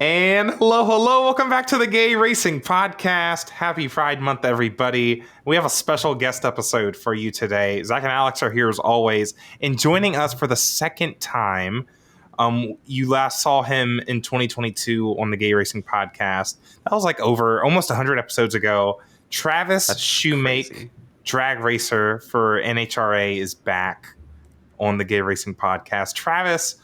And hello, welcome back to the Gay Racing Podcast. Happy Pride Month, everybody. We have a special guest episode for you today. Zack and Alex are here as always, and joining us for the second time. You last saw him in 2022 on the Gay Racing Podcast. That was like over almost 100 episodes ago. Travis Shumake, drag racer for NHRA, is back on the Gay Racing Podcast. Travis,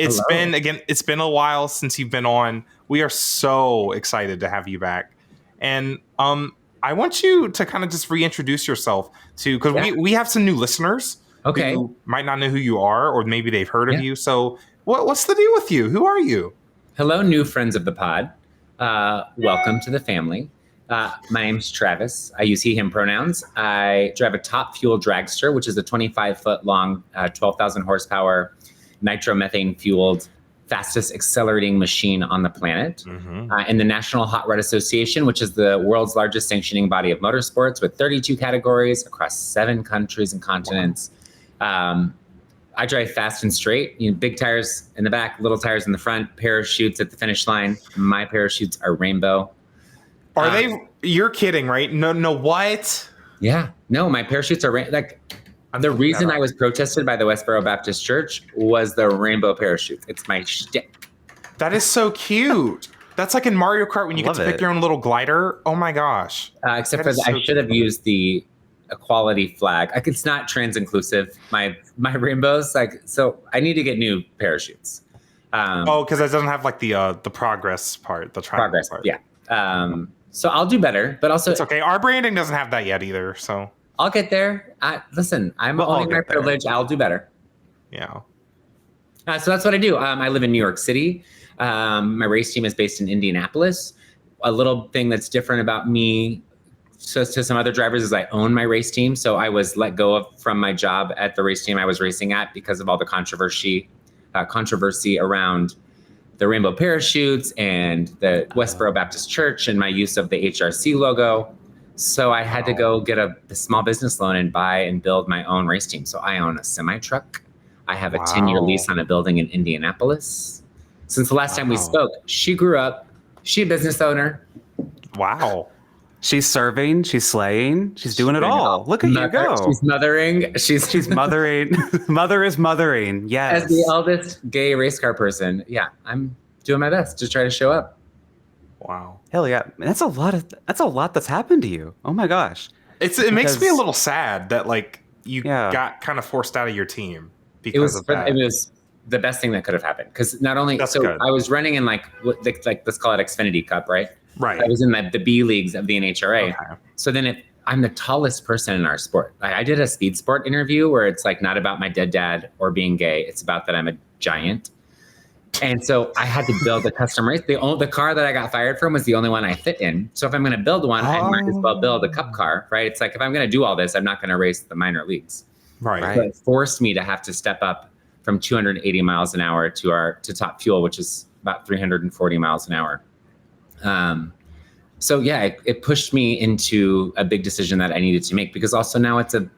it's been a while since you've been on. We are so excited to have you back. And I want you to kind of just reintroduce yourself because we have some new listeners who might not know who you are, or maybe they've heard of you. So what's the deal with you? Who are you? Hello, new friends of the pod. Welcome to the family. My name's Travis. I use he, him pronouns. I drive a Top Fuel dragster, which is a 25-foot long, 12,000 horsepower, nitromethane fueled, fastest accelerating machine on the planet. In the National Hot Rod Association, which is the world's largest sanctioning body of motorsports with 32 categories across 7 countries and continents. I drive fast and straight, big tires in the back, little tires in the front, parachutes at the finish line. My parachutes are rainbow. Are they? You're kidding, right? No, what? Yeah, no, my parachutes are the reason I was protested by the Westboro Baptist Church was the rainbow parachute. It's my shtick. That is so cute. That's like in Mario Kart when you get to pick your own little glider. Oh my gosh! Except for I should have used the equality flag. It's not trans inclusive. My rainbows, so I need to get new parachutes. Because it doesn't have like the progress part, the progress part. Yeah. So I'll do better, but also it's okay. Our branding doesn't have that yet either, so I'll get there. Listen, I'm owning my privilege. I'll do better. Yeah. So that's what I do. I live in New York City. My race team is based in Indianapolis. A little thing that's different about me to some other drivers is I own my race team. So I was let go from my job at the race team I was racing at because of all the controversy around the rainbow parachutes and the Westboro Baptist Church and my use of the HRC logo. So I had to go get a small business loan and buy and build my own race team. So I own a semi truck. I have a 10-year lease on a building in Indianapolis. Since the last time we spoke, she grew up. She's a business owner. Wow. She's serving, she's slaying, she's doing it all. Look at you go. She's mothering. She's mothering. Mother is mothering. Yes. As the eldest gay race car person, I'm doing my best to try to show up. Wow. Hell yeah. That's a lot that's happened to you. Oh my gosh. It makes me a little sad that you got kind of forced out of your team because of that. It was the best thing that could have happened because not only I was running in let's call it Xfinity Cup, right? Right. I was in the B leagues of the NHRA. Okay. So then I'm the tallest person in our sport. I did a speed sport interview where it's not about my dead dad or being gay. It's about that I'm a giant. And so I had to build a custom race. The car that I got fired from was the only one I fit in. So if I'm going to build one, I might as well build a cup car, right? It's if I'm going to do all this, I'm not going to race the minor leagues. Right. So it forced me to have to step up from 280 miles an hour to Top Fuel, which is about 340 miles an hour. It pushed me into a big decision that I needed to make because also now it's a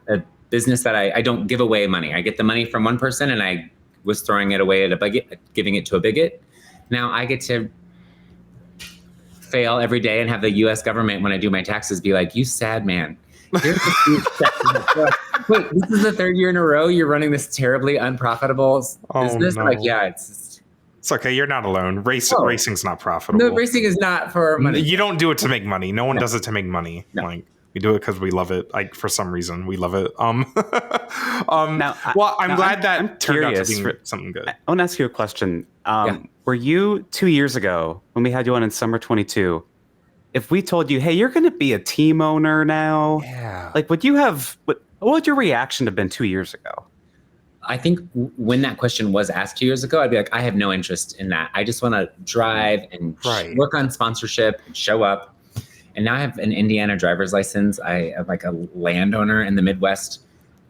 business that I don't give away money. I get the money from one person and I was throwing it away at a bigot, giving it to a bigot. Now I get to fail every day and have the U.S. government, when I do my taxes, be like, "You sad man. Here's the wait, this is the 3rd year in a row you're running this terribly unprofitable business." No. It's okay. You're not alone. Racing's not profitable. No, racing is not for money. You don't do it to make money. No one does it to make money. No. We do it because we love it. For some reason, we love it. I'm turned out to be something good. I want to ask you a question. Were you 2 years ago when we had you on in summer 22? If we told you, "Hey, you're going to be a team owner now," what would your reaction have been 2 years ago? I think when that question was asked 2 years ago, I'd be like, I have no interest in that. I just want to drive and work on sponsorship and show up. And now I have an Indiana driver's license. I have a landowner in the Midwest.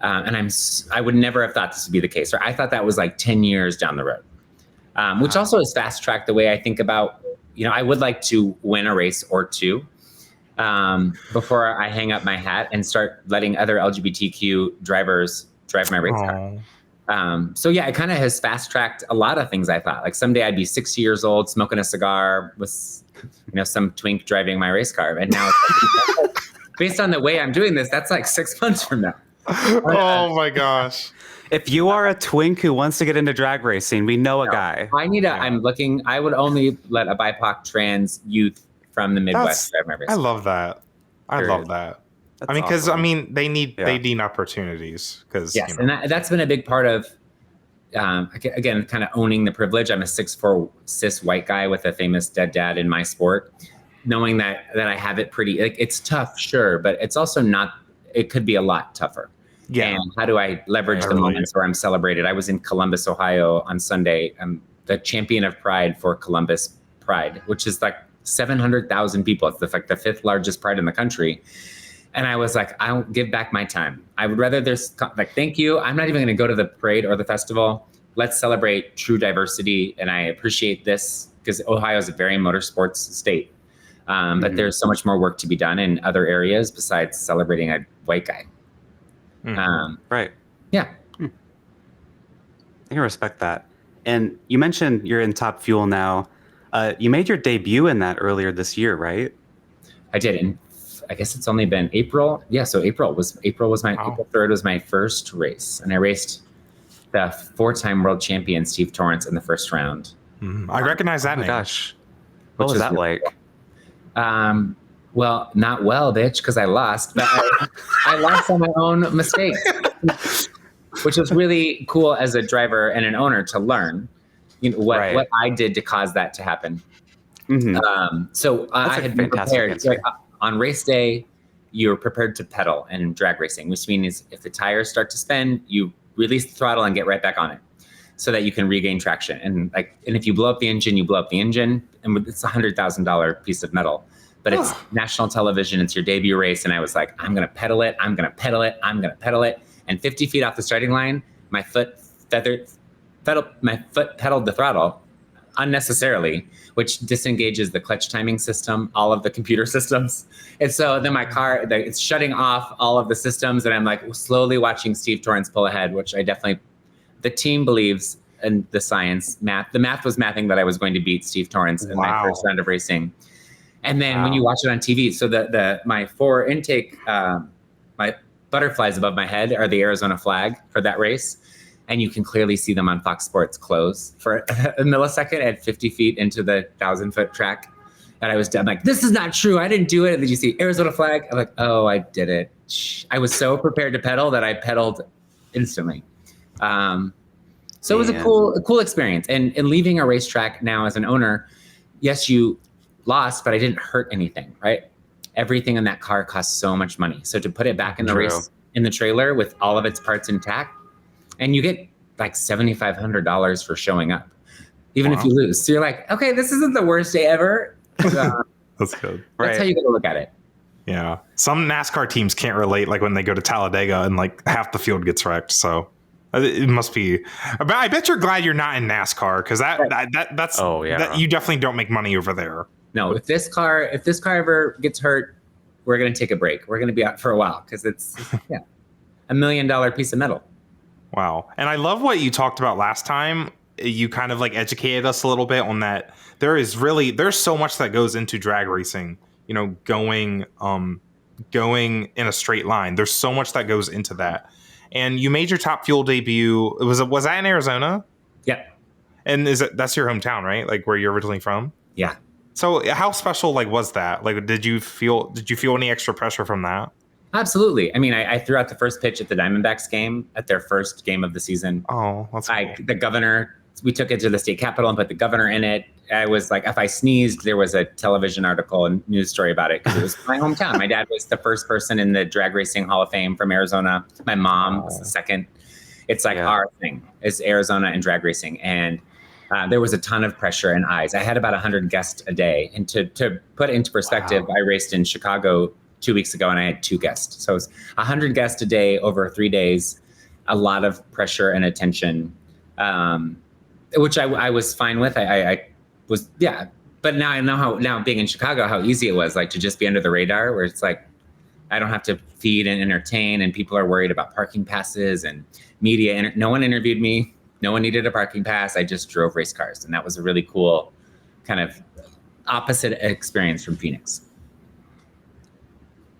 And I would never have thought this would be the case. Or I thought that was 10 years down the road, which also is fast tracked the way I think about, I would like to win a race or two before I hang up my hat and start letting other LGBTQ drivers drive my race car. So yeah, it kind of has fast tracked a lot of things. I thought like someday I'd be 60 years old, smoking a cigar with, some twink driving my race car. And now it's like, based on the way I'm doing this, that's like 6 months from now. Oh my gosh. If you are a twink who wants to get into drag racing, we know a guy. I would only let a BIPOC trans youth from the Midwest drive my race I car. love that. Love that. That's because awesome. they need opportunities. Because yes, and that's been a big part of, again, kind of owning the privilege. I'm a 6'4" cis white guy with a famous dead dad in my sport, knowing that I have it pretty. Like, it's tough, sure, but it's also not. It could be a lot tougher. Yeah. And how do I leverage the moments where I'm celebrated? I was in Columbus, Ohio on Sunday. I'm the champion of Pride for Columbus Pride, which is like 700,000 people. It's like the 5th largest Pride in the country. And I was like, I'll give back my time. I would rather there's like, thank you. I'm not even going to go to the parade or the festival. Let's celebrate true diversity. And I appreciate this because Ohio is a very motorsports state. But there's so much more work to be done in other areas besides celebrating a white guy. Right. Yeah. I can respect that. And you mentioned you're in Top Fuel now. You made your debut in that earlier this year, right? I did. And I guess it's only been April. Yeah. So April 3rd was my first race. And I raced the 4-time world champion, Steve Torrence, in the first round. I recognize that name. Gosh. What was that like? Well, not well, bitch, because I lost. But I lost on my own mistakes, which was really cool as a driver and an owner to learn, what I did to cause that to happen. So I had been prepared. So, on race day, you're prepared to pedal in drag racing, which means if the tires start to spin, you release the throttle and get right back on it, so that you can regain traction. And if you blow up the engine, you blow up the engine, and it's $100,000 piece of metal. But it's national television. It's your debut race. And I was like, I'm going to pedal it. I'm going to pedal it. I'm going to pedal it. And 50 feet off the starting line, my foot pedaled the throttle unnecessarily, which disengages the clutch timing system, all of the computer systems. And so then my car, it's shutting off all of the systems. And I'm like slowly watching Steve Torrence pull ahead, which the team believes in the science, math. The math was mathing that I was going to beat Steve Torrence in my first round of racing. And then when you watch it on TV, so my 4 intake, my butterflies above my head are the Arizona flag for that race. And you can clearly see them on Fox Sports close for a millisecond at 50 feet into the 1,000-foot track. And I was done. Like, this is not true. I didn't do it. And then you see Arizona flag. I'm like, oh, I did it. I was so prepared to pedal that I pedaled instantly. So it was a cool experience. And leaving a racetrack now as an owner, yes, you lost, but I didn't hurt anything, right? Everything in that car costs so much money. So to put it back in the race in the trailer with all of its parts intact, and you get like $7,500 for showing up, even if you lose. So you're like, okay, this isn't the worst day ever. That's good. That's how you got to look at it. Yeah. Some NASCAR teams can't relate, like when they go to Talladega and like half the field gets wrecked. So it must be. But I bet you're glad you're not in NASCAR, because that's you definitely don't make money over there. No, if this car ever gets hurt, we're gonna take a break. We're gonna be out for a while because it's $1 million piece of metal. Wow. And I love what you talked about last time. You kind of like educated us a little bit on that. There's so much that goes into drag racing, going in a straight line. There's so much that goes into that. And you made your Top Fuel debut. Was that in Arizona? Yeah. And that's your hometown, right? Like where you're originally from? Yeah. So how special was that? Like, did you feel any extra pressure from that? Absolutely. I mean, I threw out the first pitch at the Diamondbacks game, at their first game of the season. Oh, that's cool. The governor, we took it to the state capitol and put the governor in it. I was like, if I sneezed, there was a television article and news story about it because it was my hometown. My dad was the first person in the Drag Racing Hall of Fame from Arizona. My mom was the second. It's like our thing is Arizona and drag racing. And there was a ton of pressure and eyes. I had about 100 guests a day. And to put it into perspective, I raced in Chicago 2 weeks ago and I had 2 guests. So it was 100 guests a day over 3 days, a lot of pressure and attention, which I was fine with. I was, but now I know now being in Chicago, how easy it was, like to just be under the radar, where it's like, I don't have to feed and entertain, and people are worried about parking passes and media. No one interviewed me. No one needed a parking pass. I just drove race cars. And that was a really cool kind of opposite experience from Phoenix.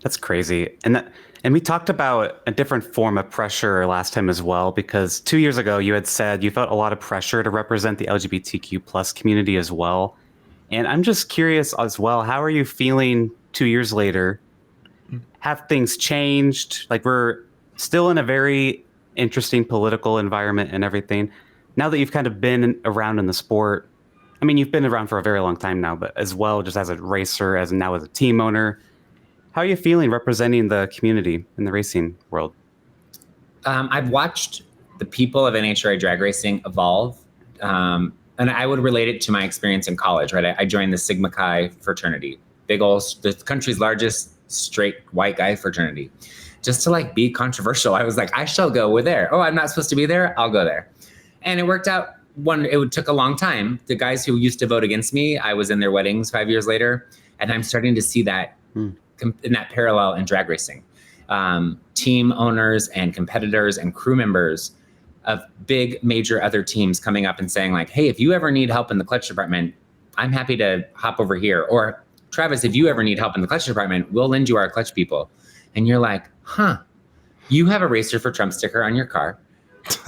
That's crazy. And we talked about a different form of pressure last time as well, because 2 years ago you had said you felt a lot of pressure to represent the LGBTQ plus community as well. And I'm just curious as well, how are you feeling 2 years later? Have things changed? Like, we're still in a very interesting political environment and everything. Now that you've kind of been around in the sport, I mean, you've been around for a very long time now, but as well, just as a racer, as now as a team owner, how are you feeling representing the community in the racing world? I've watched the people of NHRA drag racing evolve. And I would relate it to my experience in college, right? I joined the Sigma Chi fraternity, the country's largest straight white guy fraternity, just to like be controversial. I was like, I shall go with there. Oh, I'm not supposed to be there. I'll go there. And it worked out. It took a long time. The guys who used to vote against me, I was in their weddings 5 years later. And I'm starting to see that in that parallel in drag racing. Team owners and competitors and crew members of big major other teams coming up and saying like, hey, if you ever need help in the clutch department, I'm happy to hop over here. Or Travis, if you ever need help in the clutch department, we'll lend you our clutch people. And you're like, huh, you have a Racer for Trump sticker on your car.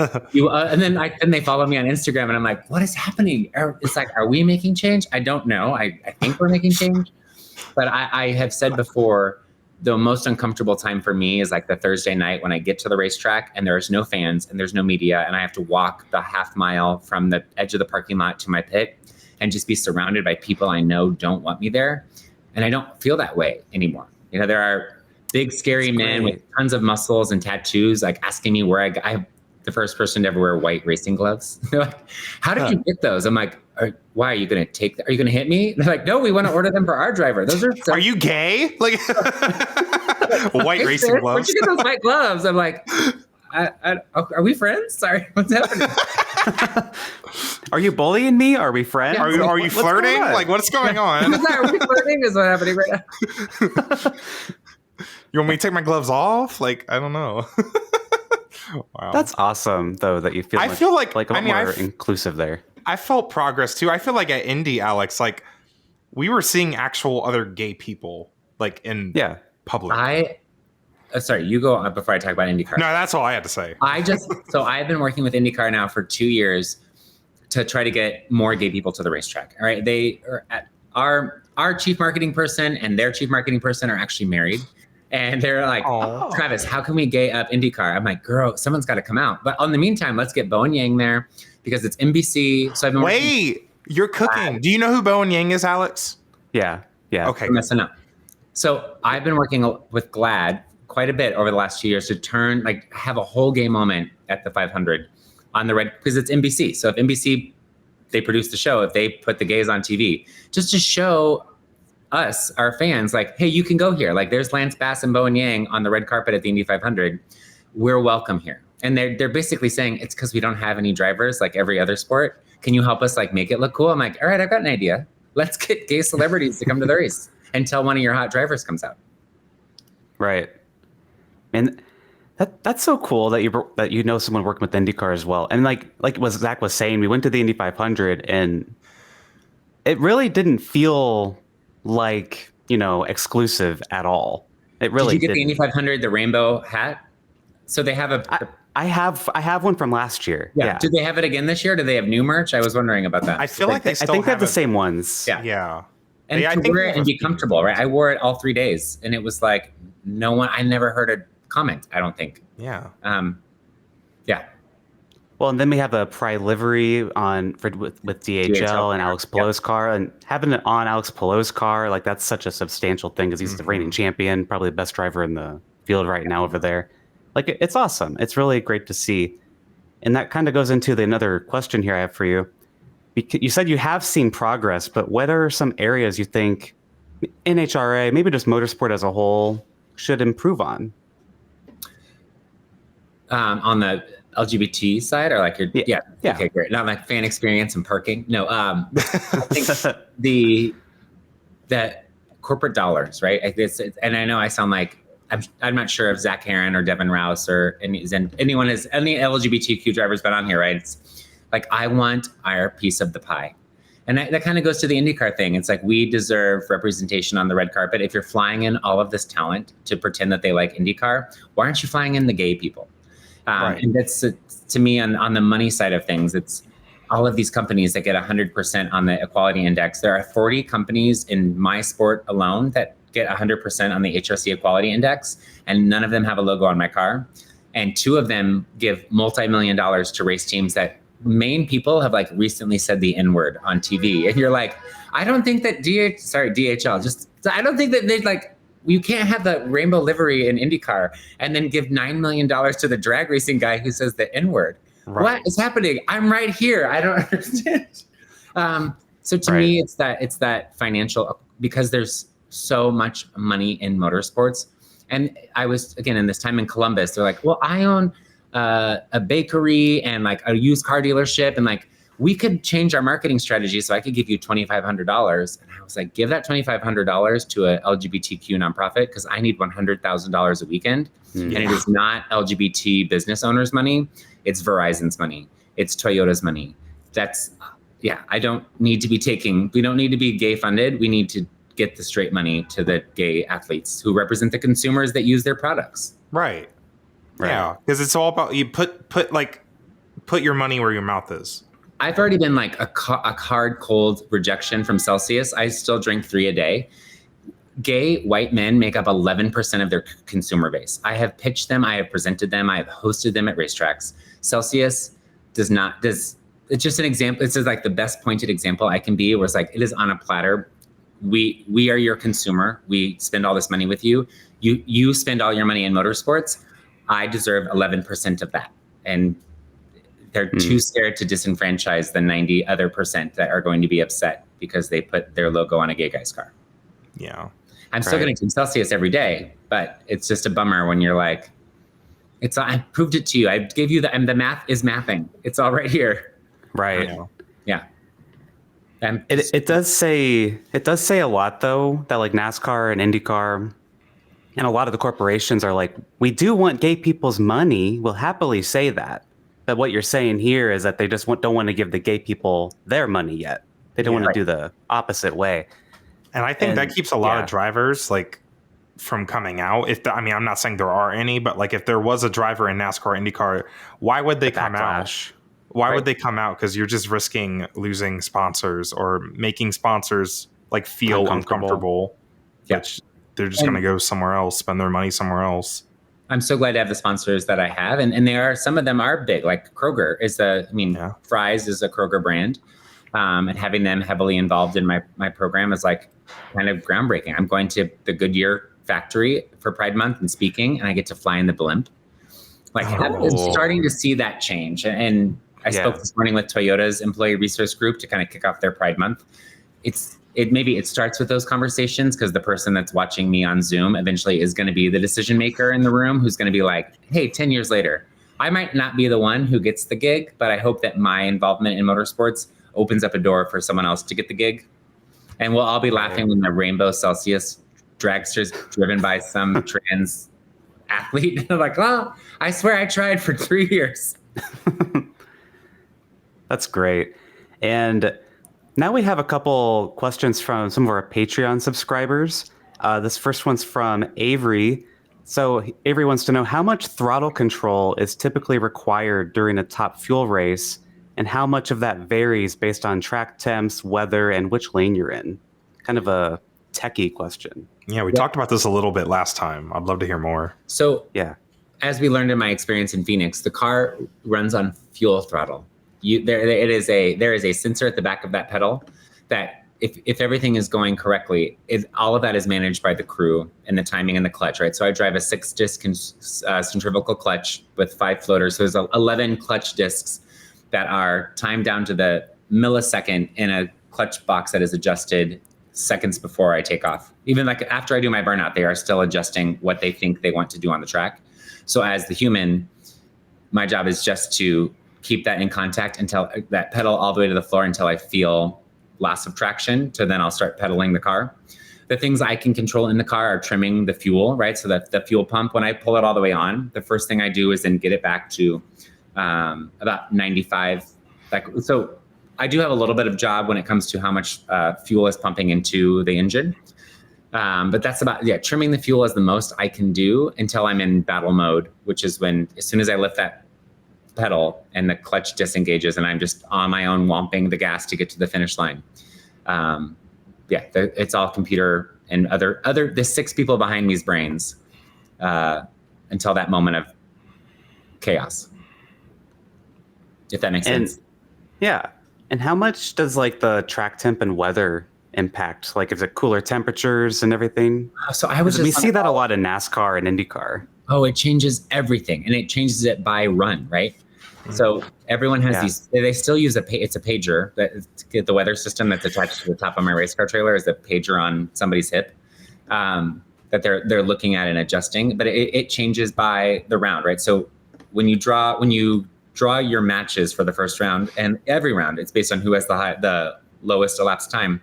And then they follow me on Instagram and I'm like, what is happening? It's like, are we making change? I don't know. I think we're making change. But I have said before, the most uncomfortable time for me is like the Thursday night when I get to the racetrack and there's no fans and there's no media and I have to walk the half mile from the edge of the parking lot to my pit and just be surrounded by people I know don't want me there. And I don't feel that way anymore. You know, there are big, scary men with tons of muscles and tattoos, like asking me where I'm the first person to ever wear white racing gloves. They're like, how did you get those? I'm like, why are you going to take that? Are you going to hit me? They're like, no, we want to order them for our driver. Those are. Are you gay? Like white racing gloves. Where'd you get those white gloves? I'm like, are we friends? Sorry, what's happening? Are you bullying me? Are we friends? Yeah, are you flirting? Like, what's going on? Are we flirting? Is what's happening right now. You want me to take my gloves off? Like, I don't know. Wow. That's awesome, though, that you feel. I feel like a lot more inclusive there. I felt progress too. I feel like at Indy, Alex, like we were seeing actual other gay people, like in public. Sorry, you go on before I talk about IndyCar. No, that's all I had to say. I've been working with IndyCar now for 2 years to try to get more gay people to the racetrack. All right, they are our chief marketing person and their chief marketing person are actually married. And they're like, Travis, how can we gay up IndyCar? I'm like, girl, someone's got to come out. But in the meantime, let's get Bo and Yang there because it's NBC. So I've been you're cooking. Do you know who Bo and Yang is, Alex? Yeah. Okay. I'm messing up. So I've been working with GLAAD quite a bit over the last 2 years to have a whole gay moment at the 500 on the red, because it's NBC. So if NBC, they produce the show, if they put the gays on TV, just to show us, our fans, like, hey, you can go here. Like, there's Lance Bass and Bo and Yang on the red carpet at the Indy 500. We're welcome here. And they're basically saying it's because we don't have any drivers like every other sport. Can you help us like make it look cool? I'm like, all right, I've got an idea. Let's get gay celebrities to come to the race until one of your hot drivers comes out. Right. And that's so cool that you know someone working with IndyCar as well. And like what Zach was saying, we went to the Indy 500 and it really didn't feel like, exclusive at all. It really did. You get the Indy 500, the rainbow hat? So they have I have one from last year. Yeah. Do they have it again this year? Do they have new merch? I was wondering about that. I feel like they have the same ones. Yeah. And to wear it and be comfortable, right? I wore it all 3 days and it was like I never heard a comment, I don't think. Yeah. Yeah. Well, and then we have a Pride livery with DHL and Alex Palou's car, and having it on Alex Palou's car, like that's such a substantial thing because he's the reigning champion, probably the best driver in the field right now over there. Like it's awesome. It's really great to see. And that kind of goes into another question here I have for you. You said you have seen progress, but what are some areas you think NHRA, maybe just motorsport as a whole, should improve on? On the LGBT side, or like okay, great. Not like fan experience and parking. No, I think that corporate dollars, right? And I know I sound like I'm not sure if Zack Heron or Devin Rouse or any LGBTQ drivers been on here, right? It's like, I want our piece of the pie. And that kind of goes to the IndyCar thing. It's like, we deserve representation on the red carpet. If you're flying in all of this talent to pretend that they like IndyCar, why aren't you flying in the gay people? Right. And that's, to me, on the money side of things, it's all of these companies that get 100% on the equality index. There are 40 companies in my sport alone that get 100% on the HRC equality index, and none of them have a logo on my car. And 2 of them give multi-million dollars to race teams that main people have like recently said the N-word on TV. And you're like, I don't think that DHL, I don't think that they like, you can't have the rainbow livery in IndyCar and then give $9 million to the drag racing guy who says the N-word. Right. What is happening? I'm right here. I don't understand. So to me, it's that financial, because there's so much money in motorsports. And I was, again, in this time in Columbus, they're like, well, I own a bakery and like a used car dealership, and like, we could change our marketing strategy so I could give you $2,500. And I was like, give that $2,500 to a LGBTQ nonprofit, because I need $100,000 a weekend. And it is not LGBT business owners' money. It's Verizon's money. It's Toyota's money. We don't need to be gay funded. We need to get the straight money to the gay athletes who represent the consumers that use their products. Right. Yeah, because it's all about, you put your money where your mouth is. I've already been like a hard, cold rejection from Celsius. I still drink 3 a day. Gay white men make up 11% of their consumer base. I have pitched them. I have presented them. I have hosted them at racetracks. Celsius it's just an example. This is like the best pointed example I can be, where it's like, it is on a platter. We are your consumer. We spend all this money with you. You spend all your money in motorsports. I deserve 11% of that. And they're too scared to disenfranchise the 90 other percent that are going to be upset because they put their logo on a gay guy's car. Yeah. I'm still going to keep Celsius every day, but it's just a bummer when you're like, I proved it to you. I gave you and the math is mathing. It's all right here. Right. Yeah. It does say a lot though, that like NASCAR and IndyCar and a lot of the corporations are like, we do want gay people's money. We'll happily say that. But what you're saying here is that they just don't want to give the gay people their money yet. They don't want to do the opposite way. And I think that keeps a lot of drivers like from coming out. I'm not saying there are any, but like if there was a driver in NASCAR, IndyCar, why would they come out? Why would they come out? Because you're just risking losing sponsors or making sponsors like feel uncomfortable. Which they're just going to go somewhere else, spend their money somewhere else. I'm so glad to have the sponsors that I have. And some of them are big, like Kroger Fry's is a Kroger brand. And having them heavily involved in my program is like kind of groundbreaking. I'm going to the Goodyear factory for Pride Month and speaking, and I get to fly in the blimp. Like I'm starting to see that change. And I spoke this morning with Toyota's employee resource group to kind of kick off their Pride Month. Maybe it starts with those conversations, because the person that's watching me on Zoom eventually is going to be the decision maker in the room, who's going to be like, hey, 10 years later, I might not be the one who gets the gig, but I hope that my involvement in motorsports opens up a door for someone else to get the gig. And we'll all be laughing when the rainbow Celsius dragster's driven by some trans athlete. Like, oh, I swear I tried for 3 years. That's great. And now we have a couple questions from some of our Patreon subscribers. This first one's from Avery. So Avery wants to know, how much throttle control is typically required during a top fuel race, and how much of that varies based on track temps, weather, and which lane you're in? Kind of a techie question. Yeah, we talked about this a little bit last time. I'd love to hear more. So as we learned in my experience in Phoenix, the car runs on fuel throttle. There is a sensor at the back of that pedal that if everything is going correctly, all of that is managed by the crew and the timing and the clutch, right? So I drive a 6-disc centrifugal clutch with 5 floaters. So there's 11 clutch discs that are timed down to the millisecond in a clutch box that is adjusted seconds before I take off. Even like after I do my burnout, they are still adjusting what they think they want to do on the track. So as the human, my job is just to keep that in contact until that pedal all the way to the floor until I feel loss of traction. So then I'll start pedaling the car. the things I can control in the car are trimming the fuel, right? So that the fuel pump, when I pull it all the way on, the first thing I do is then get it back to about 95. So I do have a little bit of job when it comes to how much fuel is pumping into the engine. But that's about, trimming the fuel is the most I can do until I'm in battle mode, which is when, as soon as I lift that pedal and the clutch disengages and I'm just on my own womping the gas to get to the finish line. It's all computer and the 6 people behind me's brains until that moment of chaos. If that makes sense. Yeah. And how much does like the track temp and weather impact? Like, is it cooler temperatures and everything? So we see that a lot in NASCAR and IndyCar. Oh, it changes everything, and it changes it by run, right? So everyone has these. They still use it's a pager. The weather system that's attached to the top of my race car trailer is a pager on somebody's hip that they're looking at and adjusting. But it changes by the round, right? So when you draw your matches for the first round, and every round, it's based on who has the lowest elapsed time.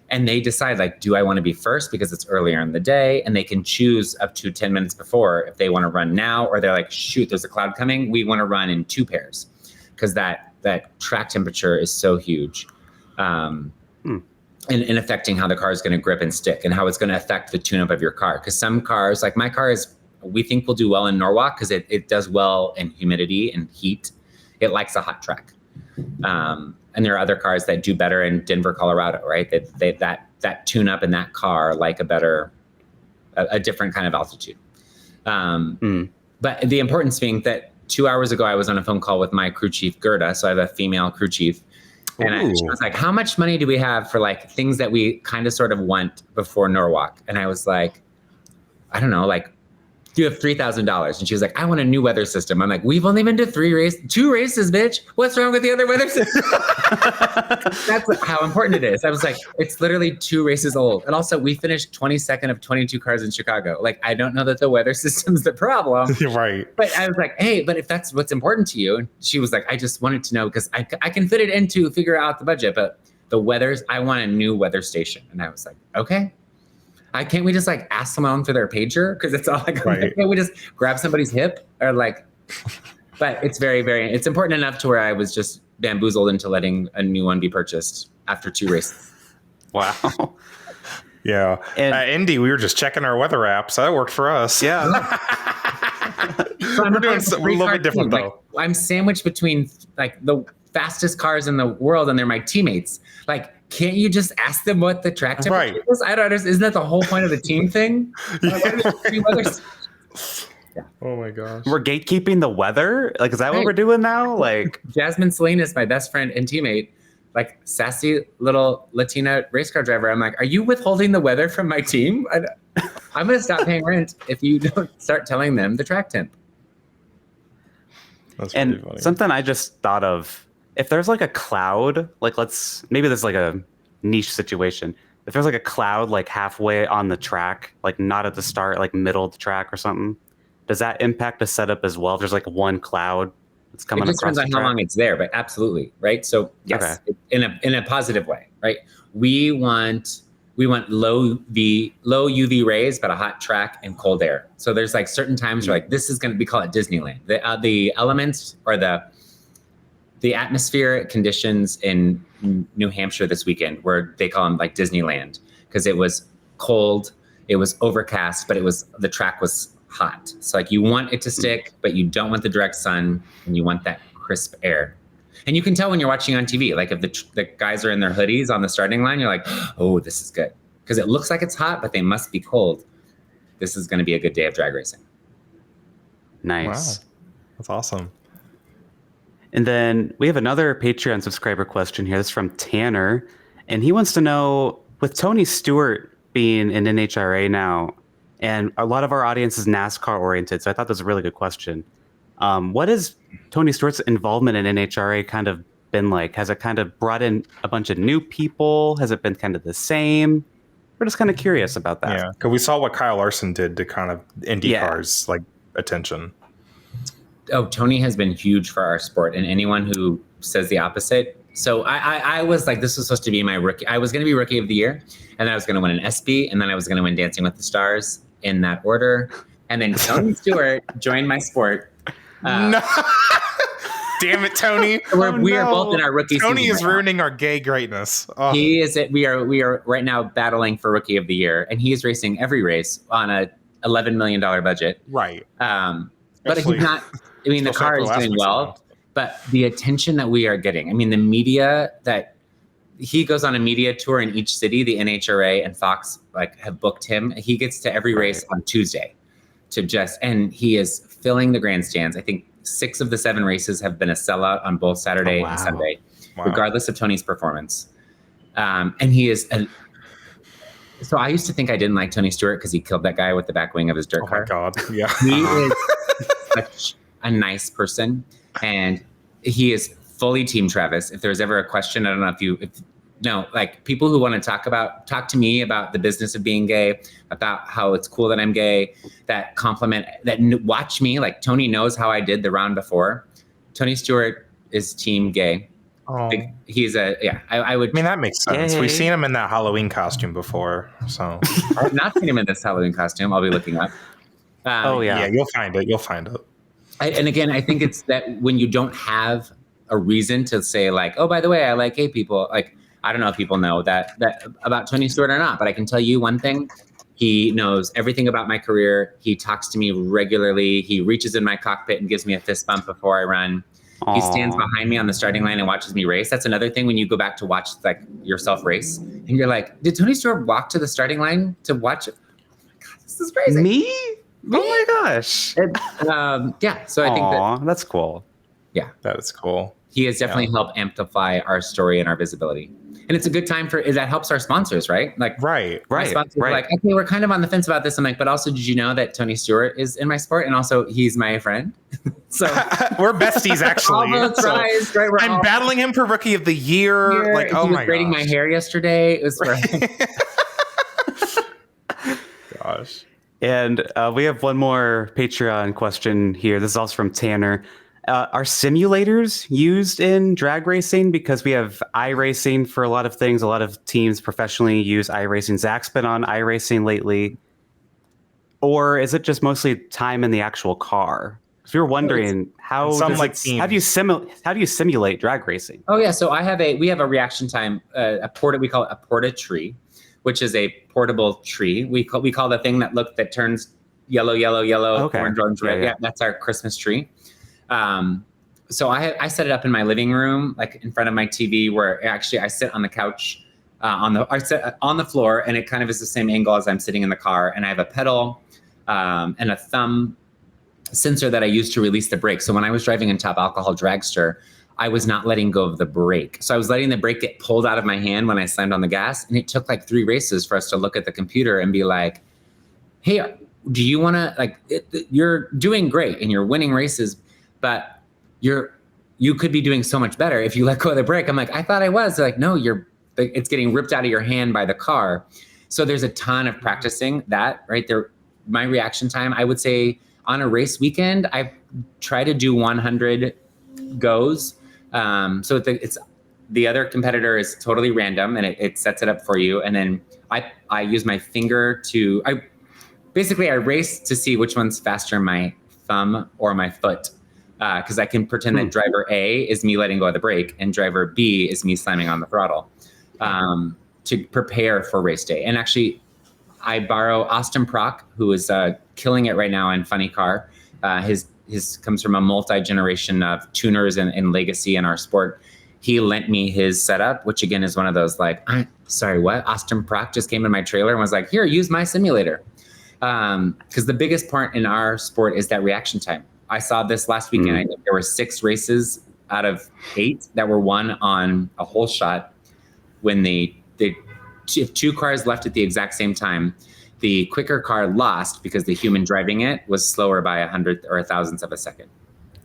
And they decide, like, do I want to be first because it's earlier in the day? And they can choose up to 10 minutes before if they want to run now, or they're like, shoot, there's a cloud coming. We want to run in 2 pairs because that track temperature is so huge in affecting how the car is going to grip and stick and how it's going to affect the tune-up of your car. Because some cars, like my car we think will do well in Norwalk because it does well in humidity and heat. It likes a hot track. And there are other cars that do better in Denver, Colorado, right? That tune up in that car like a different kind of altitude. But the importance being that 2 hours ago, I was on a phone call with my crew chief, Gerda. So I have a female crew chief. And she was like, how much money do we have for like things that we kind of sort of want before Norwalk? And I was like, I don't know, like, you have $3,000. And she was like, I want a new weather system. I'm like, we've only been to 2 races, bitch. What's wrong with the other weather system? That's how important it is. I was like, it's literally 2 races old. And also we finished 22nd of 22 cars in Chicago. Like, I don't know that the weather system's the problem. Right. But I was like, hey, but if that's what's important to you. And she was like, I just wanted to know because I can fit it in to figure out the budget. But I want a new weather station. And I was like, okay. Can't we just like ask someone for their pager? Because it's all like, can't we just grab somebody's hip or like, but it's very, very, it's important enough to where I was just bamboozled into letting a new one be purchased after 2 races. Wow. Yeah. And at Indy, we were just checking our weather apps. So that worked for us. Yeah. So we're doing something a little bit different though. Like, I'm sandwiched between like the fastest cars in the world and they're my teammates. Like, can't you just ask them what the track temperature is? I don't understand. Isn't that the whole point of the team thing? Oh my gosh. We're gatekeeping the weather? Like, is that what we're doing now? Like, Jasmine Celine is my best friend and teammate, like sassy little Latina race car driver. I'm like, are you withholding the weather from my team? I'm going to stop paying rent if you don't start telling them the track temp. That's really funny. Something I just thought of, if there's like a cloud, like maybe there's like a niche situation. If there's like a cloud like halfway on the track, like not at the start, like middle of the track or something, does that impact the setup as well? If there's like one cloud that's coming across the track? It depends on how long it's there, but absolutely, right? So yes, in a positive way, right? We want low UV rays, but a hot track and cold air. So there's like certain times where like this is going to be called Disneyland. The elements or the atmospheric conditions in New Hampshire this weekend where they call them like Disneyland because it was cold, it was overcast, but the track was hot. So like you want it to stick, but you don't want the direct sun and you want that crisp air. And you can tell when you're watching on TV, like if the guys are in their hoodies on the starting line, you're like, oh, this is good. Because it looks like it's hot, but they must be cold. This is going to be a good day of drag racing. Nice. Wow. That's awesome. And then we have another Patreon subscriber question here. This is from Tanner. And he wants to know, with Tony Stewart being in NHRA now, and a lot of our audience is NASCAR oriented, so I thought that was a really good question. What has Tony Stewart's involvement in NHRA kind of been like? Has it kind of brought in a bunch of new people? Has it been kind of the same? We're just kind of curious about that. Yeah, because we saw what Kyle Larson did to kind of IndyCar's like attention. Oh, Tony has been huge for our sport, and anyone who says the opposite So I was like, this was supposed to be my rookie. I was going to be rookie of the year, and then I was going to win an ESPY, and then I was going to win Dancing with the Stars in that order. And then Tony Stewart joined my sport. No. Damn it, Tony. We are both in our rookie Tony season is right ruining our gay greatness. Oh. He is it. We are right now battling for rookie of the year, and he is racing every race on a $11 million budget. Right. But he's not. I mean, the car is doing well, but the attention that we are getting. I mean, the media that he goes on a media tour in each city. The NHRA and Fox have booked him. He gets to every race on Tuesday and he is filling the grandstands. I think 6 of the 7 races have been a sellout on both Saturday and Sunday, regardless of Tony's performance. And he is. So I used to think I didn't like Tony Stewart because he killed that guy with the back wing of his dirt car. Oh my God! Yeah, he is such a nice person, and he is fully Team Travis. If there's ever a question, I don't know if people who want to talk to me about the business of being gay, about how it's cool that I'm gay, that watch me. Like Tony knows how I did the round before. Tony Stewart is Team Gay. Oh. He's I would. I mean, that makes sense. Yay. We've seen him in that Halloween costume before, so. I've not seen him in this Halloween costume. I'll be looking up. Yeah, you'll find it. And again, I think it's that when you don't have a reason to say like, oh, by the way, I like gay people. Like, I don't know if people know that about Tony Stewart or not, but I can tell you one thing. He knows everything about my career. He talks to me regularly. He reaches in my cockpit and gives me a fist bump before I run. Aww. He stands behind me on the starting line and watches me race. That's another thing when you go back to watch like yourself race and you're like, did Tony Stewart walk to the starting line to watch it? God, this is crazy. Me? Oh my gosh. So I think that's cool. Yeah. That is cool. He has definitely helped amplify our story and our visibility. And it's a good time that helps our sponsors, right? Like, right. My sponsors are like, okay, we're kind of on the fence about this. I'm like, but also, did you know that Tony Stewart is in my sport? And also, he's my friend. So we're besties, actually. Right? I'm battling him for Rookie of the Year. Like, oh my god. He was braiding my hair yesterday. It was gosh. And we have one more Patreon question here. This is also from Tanner. Are simulators used in drag racing? Because we have iRacing for a lot of things. A lot of teams professionally use iRacing. Zack's been on iRacing lately. Or is it just mostly time in the actual car? Because we were wondering how do you simulate drag racing? Oh yeah, so we have a reaction time, we call it a porta tree, which is a portable tree. We call the thing that turns yellow, okay. orange, red. Yeah, that's our Christmas tree. So I set it up in my living room, like in front of my TV, where actually I sit on the couch, I sit on the floor, and it kind of is the same angle as I'm sitting in the car. And I have a pedal, and a thumb sensor that I use to release the brake. So when I was driving in Top Alcohol Dragster, I was not letting go of the brake. So I was letting the brake get pulled out of my hand when I slammed on the gas. And it took like 3 races for us to look at the computer and be like, hey, do you want to, you're doing great and you're winning races, but you could be doing so much better if you let go of the brake. I'm like, I thought I was. They're like, no, it's getting ripped out of your hand by the car. So there's a ton of practicing that right there. My reaction time, I would say on a race weekend, I try to do 100 goes. So it's the other competitor is totally random and it sets it up for you. And then I use my finger I race to see which one's faster, my thumb or my foot. Because I can pretend that driver A is me letting go of the brake and driver B is me slamming on the throttle to prepare for race day. And actually, I borrow Austin Prock, who is killing it right now in Funny Car. His comes from a multi-generation of tuners and legacy in our sport. He lent me his setup, which again is one of those like, sorry, what? Austin Prock just came in my trailer and was like, here, use my simulator. Because the biggest part in our sport is that reaction time. I saw this last weekend. I think there were 6 races out of 8 that were won on a hole shot when if 2 cars left at the exact same time, the quicker car lost because the human driving it was slower by 100th or 1,000th of a second.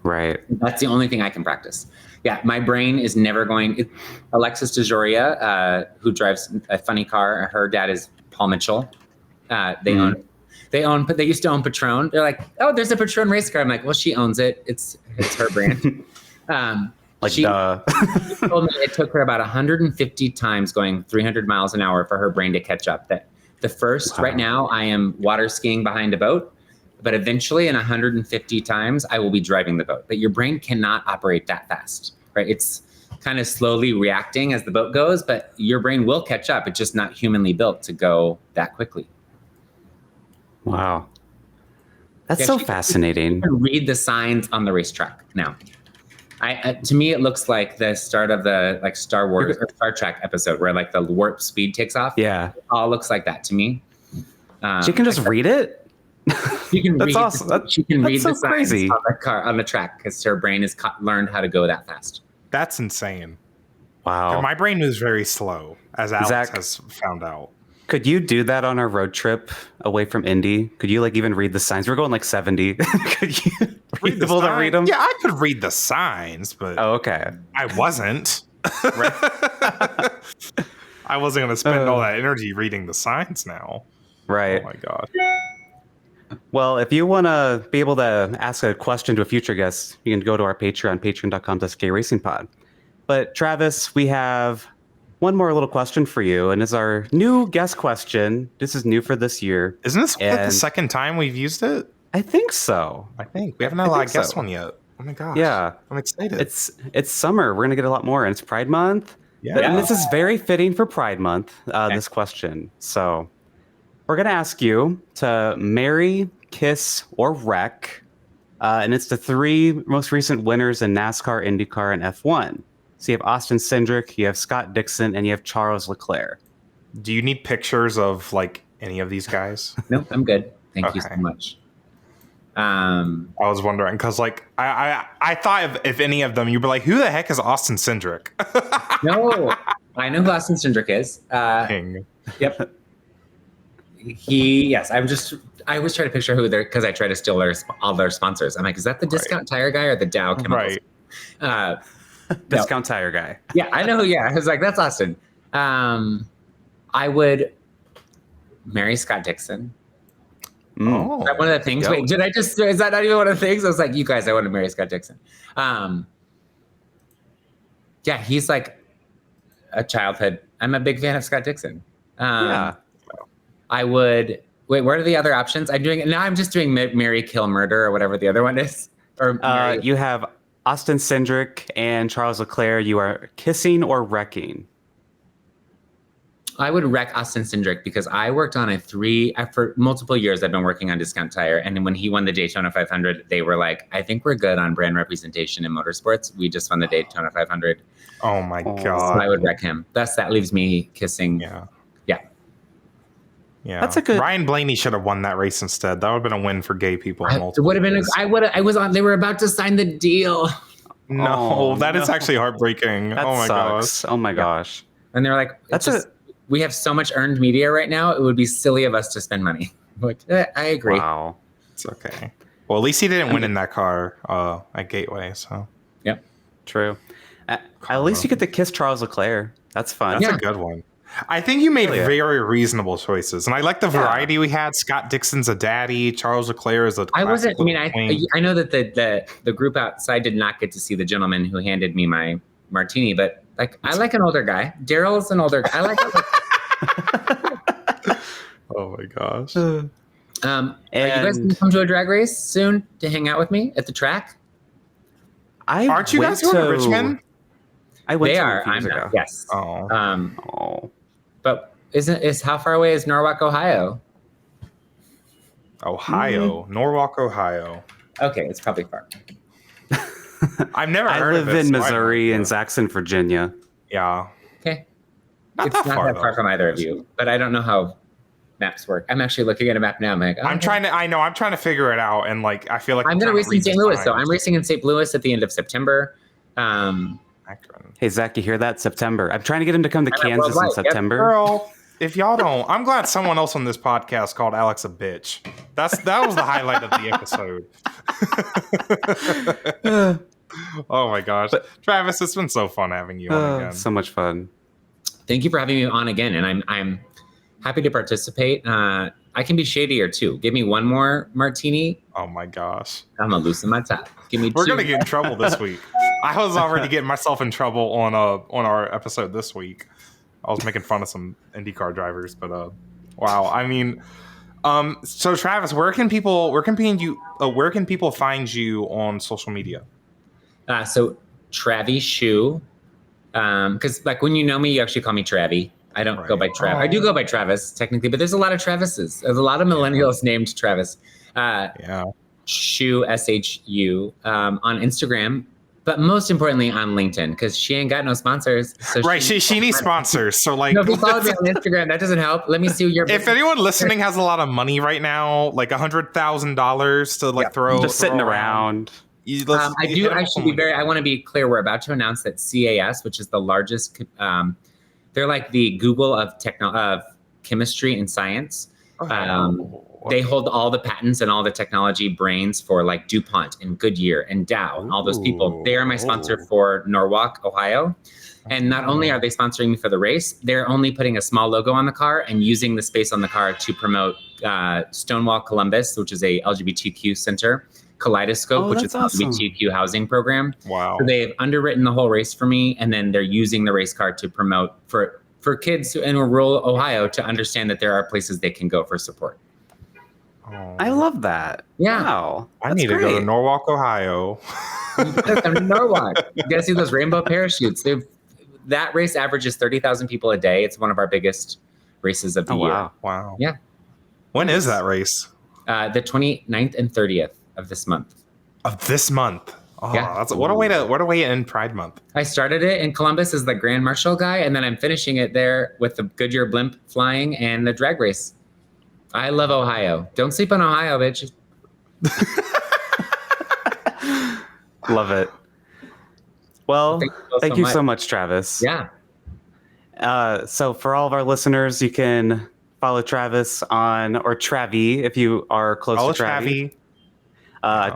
Right. That's the only thing I can practice. Yeah, my brain is never going. Alexis DeJoria, who drives a Funny Car, her dad is Paul Mitchell. They used to own Patron. They're like, oh, there's a Patron race car. I'm like, well, she owns it. It's her brand. Like, She told me it took her about 150 times going 300 miles an hour for her brain to catch up. That the first, right now, I am water skiing behind a boat, but eventually in 150 times, I will be driving the boat. But your brain cannot operate that fast, right? It's kind of slowly reacting as the boat goes, but your brain will catch up. It's just not humanly built to go that quickly. Wow. That's so fascinating. You can read the signs on the racetrack now. To me, it looks like the start of the like Star Wars or Star Trek episode where like the warp speed takes off. Yeah, it all looks like that to me. She can just read it. She can that's read. awesome. She can read so the signs crazy. on the track because her brain has learned how to go that fast. That's insane. Wow. My brain is very slow, as Alex Zach, has found out. Could you do that on our road trip away from Indy? Could you like even read the signs? We're going like 70. Could you be able to read them? Yeah, I could read the signs, but okay. I wasn't. I wasn't going to spend all that energy reading the signs now. Right. Oh my God. Well, if you want to be able to ask a question to a future guest, you can go to our Patreon, patreon.com/gayracingpod. But Travis, we have one more little question for you, and it's our new guest question. This is new for this year. Isn't this like the second time we've used it? I think so. I think. We haven't had a guest one yet. Oh my gosh. Yeah. I'm excited. It's summer. We're going to get a lot more, and it's Pride Month. Yeah. And this is very fitting for Pride Month, this question. So we're going to ask you to marry, kiss, or wreck. And it's the 3 most recent winners in NASCAR, IndyCar, and F1. So you have Austin Cindric, you have Scott Dixon, and you have Charles Leclerc. Do you need pictures of like any of these guys? Nope, I'm good. Thank you so much. I was wondering because like I thought if any of them, you'd be like, who the heck is Austin Cindric? No, I know who Austin Cindric is. Yep. I always try to picture who they're, because I try to steal all their sponsors. I'm like, is that the Discount Tire guy or the Dow Chemicals? Right. Discount Tire guy. Yeah, I know who. Yeah, I was like, that's Austin. I would marry Scott Dixon. Oh, is that one of the things? Wait, did I just? Is that not even one of the things? I was like, you guys, I want to marry Scott Dixon. Yeah, he's like a childhood. I'm a big fan of Scott Dixon. Yeah. I would. Wait, what are the other options? I'm doing it now. I'm just doing marry, kill, murder, or whatever the other one is. Or you have Austin Cindric and Charles Leclerc. You are kissing or wrecking. I would wreck Austin Cindric because I worked on for multiple years. I've been working on Discount Tire, and when he won the Daytona 500, they were like, "I think we're good on brand representation in motorsports. We just won the Daytona 500." Oh my God! So I would wreck him. That leaves me kissing. Yeah, that's a good. Ryan Blaney should have won that race instead. That would have been a win for gay people. It would have been. I was on. They were about to sign the deal. No, that is actually heartbreaking. That oh my sucks. gosh. Oh my gosh. And they're like, we have so much earned media right now. It would be silly of us to spend money. But I agree. Wow, it's okay. Well, at least he didn't win in that car at Gateway. So yep, true. At least you get to kiss Charles Leclerc. That's fun. That's a good one. I think you made very reasonable choices, and I like the variety we had. Scott Dixon's a daddy. Charles Leclerc is a. I wasn't. I mean, I know that the group outside did not get to see the gentleman who handed me my martini, but like I like an older guy. Daryl's an older guy. I like. Oh my gosh. Are you guys going to come to a drag race soon to hang out with me at the track? Aren't you guys going to Richmond? I went. They to are. I'm not. Yes. Oh. But how far away is Norwalk, Ohio? Norwalk, Ohio. Okay, it's probably far. I've never heard of it. I live in Missouri and Zack's in Virginia. Yeah. Okay. It's not that far from either of you, but I don't know how maps work. I'm actually looking at a map now. I'm like, I'm trying to figure it out, and like I feel like I'm going to race in St. Louis. So I'm racing in St. Louis at the end of September. Hey Zach, you hear that? September. I'm trying to get him to come to Kansas in September. Girl, if y'all don't, I'm glad someone else on this podcast called Alex a bitch. That was the highlight of the episode. Oh my gosh, Travis, it's been so fun having you on again. So much fun. Thank you for having me on again, and I'm happy to participate. I can be shadier too. Give me one more martini. Oh my gosh, I'm gonna loosen my top. Give me. We're gonna get in trouble this week. I was already getting myself in trouble on our episode this week. I was making fun of some IndyCar drivers, but wow. I mean, so Travis, where can people find you on social media? So Travi Shoe, because like when you know me, you actually call me Travi. I don't go by Trav. I do go by Travis technically, but there's a lot of Travises. There's a lot of millennials named Travis. Shoe SHU on Instagram, but most importantly on LinkedIn because she ain't got no sponsors. So she needs sponsors. So like, no, if you follow me on Instagram, that doesn't help. Let me see your. If anyone listening has a lot of money right now, like $100,000 to like throw, just sitting around. I do actually I want to be clear. We're about to announce that CAS, which is the largest. They're like the Google of chemistry and science. They hold all the patents and all the technology brains for like DuPont and Goodyear and Dow and all those people. They are my sponsor for Norwalk, Ohio. And not only are they sponsoring me for the race, they're only putting a small logo on the car and using the space on the car to promote Stonewall Columbus, which is a LGBTQ center. Kaleidoscope, which is an LGBTQ housing program. Wow. So they've underwritten the whole race for me, and then they're using the race car to promote for kids in rural Ohio to understand that there are places they can go for support. I love that. Yeah. Wow. I need to go to Norwalk, Ohio. Come to Norwalk. You gotta see those rainbow parachutes. That race averages 30,000 people a day. It's one of our biggest races of the year. Wow. Yeah. When is that race? The 29th and 30th of this month. Of this month. Oh, Yeah. That's what a way to end Pride Month. I started it in Columbus as the Grand Marshal guy, and then I'm finishing it there with the Goodyear blimp flying and the drag race. I love Ohio. Don't sleep on Ohio, bitch. Love it. Well, thank you so much, Travis. Yeah. So for all of our listeners, you can follow Travis or Travi if you are close to Travi.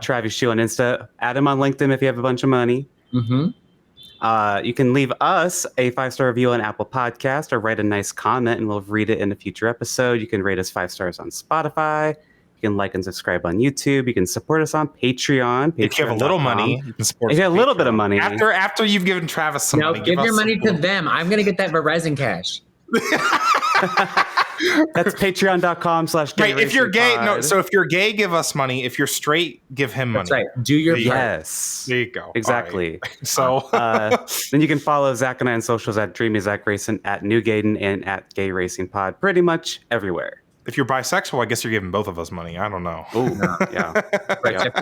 Travis Shoe on Insta. Add him on LinkedIn if you have a bunch of money. Mm-hmm. You can leave us a 5-star review on Apple Podcast or write a nice comment and we'll read it in a future episode. You can rate us 5 stars on Spotify. You can like and subscribe on YouTube. You can support us on Patreon. If you have a little money, you can support us. If you have a little bit of money. After you've given Travis some money. Give your money to them. I'm going to get that Verizon cash. That's patreon.com/gay. Right, if you're gay, so if you're gay, give us money. If you're straight, give him money. That's right. Do your part. Yes. There you go. Exactly. Right. So then you can follow Zack and I on socials at Dreamy Zack Racing, at New Gaiden, and at Gay Racing Pod, pretty much everywhere. If you're bisexual, I guess you're giving both of us money. I don't know. Oh, yeah. Right.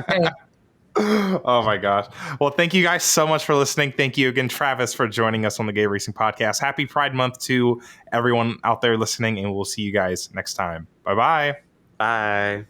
Oh my gosh. Well, thank you guys so much for listening. Thank you again, Travis, for joining us on the Gay Racing Podcast. Happy Pride Month to everyone out there listening, and we'll see you guys next time. Bye-bye. Bye.